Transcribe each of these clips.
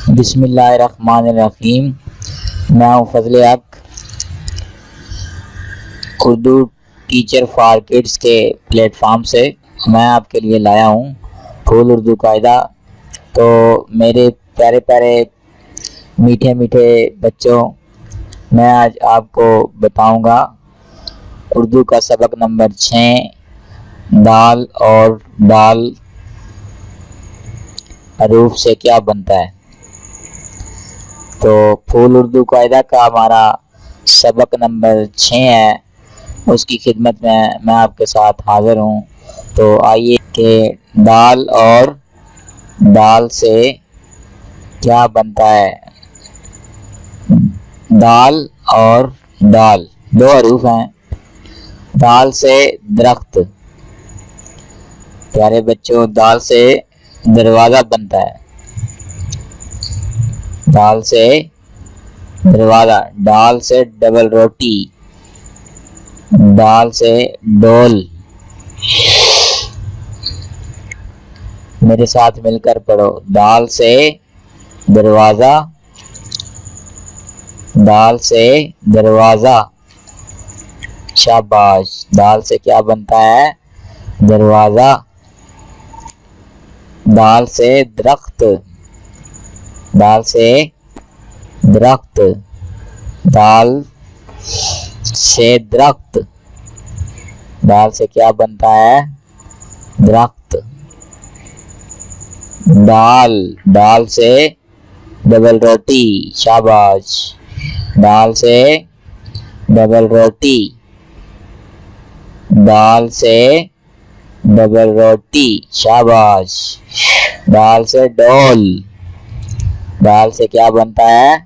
बिस्मिल्लाहिर्रहमानिर्रहीम। मैं हूँ फजल हक, उर्दू टीचर फॉर किड्स के प्लेटफॉर्म से मैं आपके लिए लाया हूँ फूल उर्दू कायदा। तो मेरे प्यारे प्यारे मीठे मीठे बच्चों, मैं आज आपको बताऊँगा उर्दू का सबक नंबर 6, दाल और दाल हरूफ से क्या बनता है। तो फूल उर्दू कायदा का हमारा सबक नंबर 6 है, उसकी खिदमत में मैं आपके साथ हाज़िर हूँ। तो आइए कि दाल और दाल से क्या बनता है। दाल और दाल दो हरूफ हैं। दाल से दरख्त, प्यारे बच्चों, दाल से दरवाज़ा बनता है। दाल से दरवाज़ा, दाल से डबल रोटी, दाल से डोल। मेरे साथ मिलकर पढ़ो, दाल से दरवाज़ा, दाल से दरवाज़ा। शाबाश। दाल से क्या बनता है? दरवाज़ा। दाल से दरख्त, दाल से दरख्त, दाल से दरख्त। दाल से क्या बनता है? दरख्त। दाल, दाल से डबल रोटी। शाबाश। दाल से डबल रोटी, दाल से डबल रोटी। शाबाश। दाल से डोल, दाल से क्या बनता है?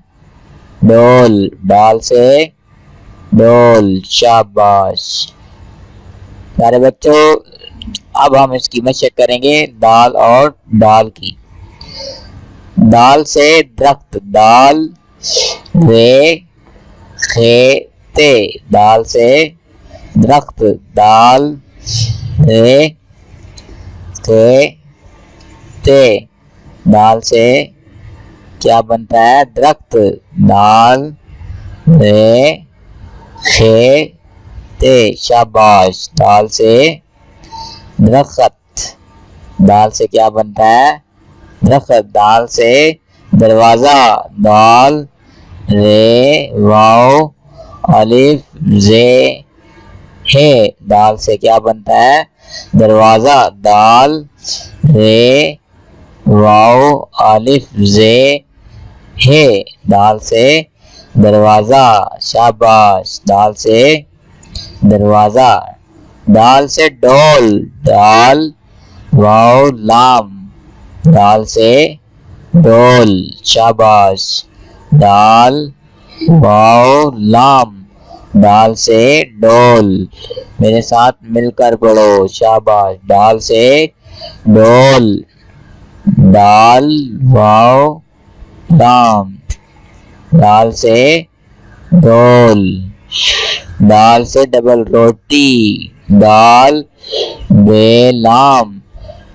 डोल, दाल से डोल। शाबाश। प्यारे बच्चों, अब हम इसकी मशक करेंगे दाल और दाल की। दाल से दरख्त, दाल रे खे ते, दाल से दरख्त, दाल रे खे ते। दाल से क्या बनता है? दरख्त, दाल रे खे ते। शाबाश। दाल से दरख्त, दाल से क्या बनता है? दरख्त। दाल से दरवाज़ा, दाल रे वाव अलिफ जे है, दाल से क्या बनता है? दरवाज़ा, दाल रे वाव अलिफ जे है, दाल से दरवाज़ा। शाबाश। दाल से दरवाज़ा। दाल से डोल, दाल वाव लाम, दाल से डोल। शाबाश। दाल वाव लाम, दाल से डोल। मेरे साथ मिलकर पढ़ो। शाबाश। दाल से डोल, दाल वाव लाम, दाल से डोल। दाल से डबल रोटी, दाल बेलाम,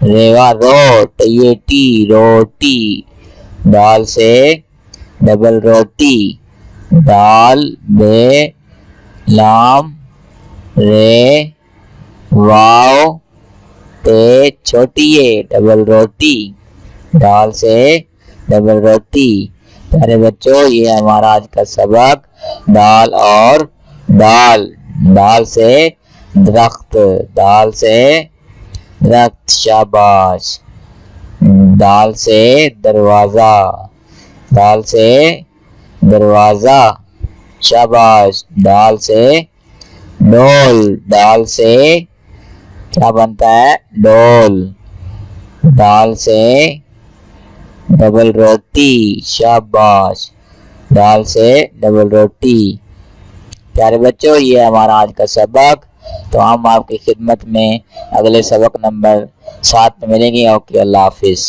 रेवा रोट, ये टी रोटी, दाल से डबल रोटी, दाल बे लाम रे वाव ते छोटी ये डबल रोटी, दाल से डबल रोटी। प्यारे बच्चों, ये हमारा आज का सबक दाल और दाल। दाल से दरख्त, दाल से दरख्त। शाबाश। दाल से दरवाज़ा, दाल से दरवाज़ा। शाबाश। दाल से डोल, दाल से क्या बनता है? डोल, दाल से डबल रोटी। शाबाश। दाल से डबल रोटी। प्यारे बच्चों, ये हमारा आज का सबक। तो हम आपकी खिदमत में अगले सबक नंबर 7 में मिलेंगे। ओके, अल्लाह हाफिज़।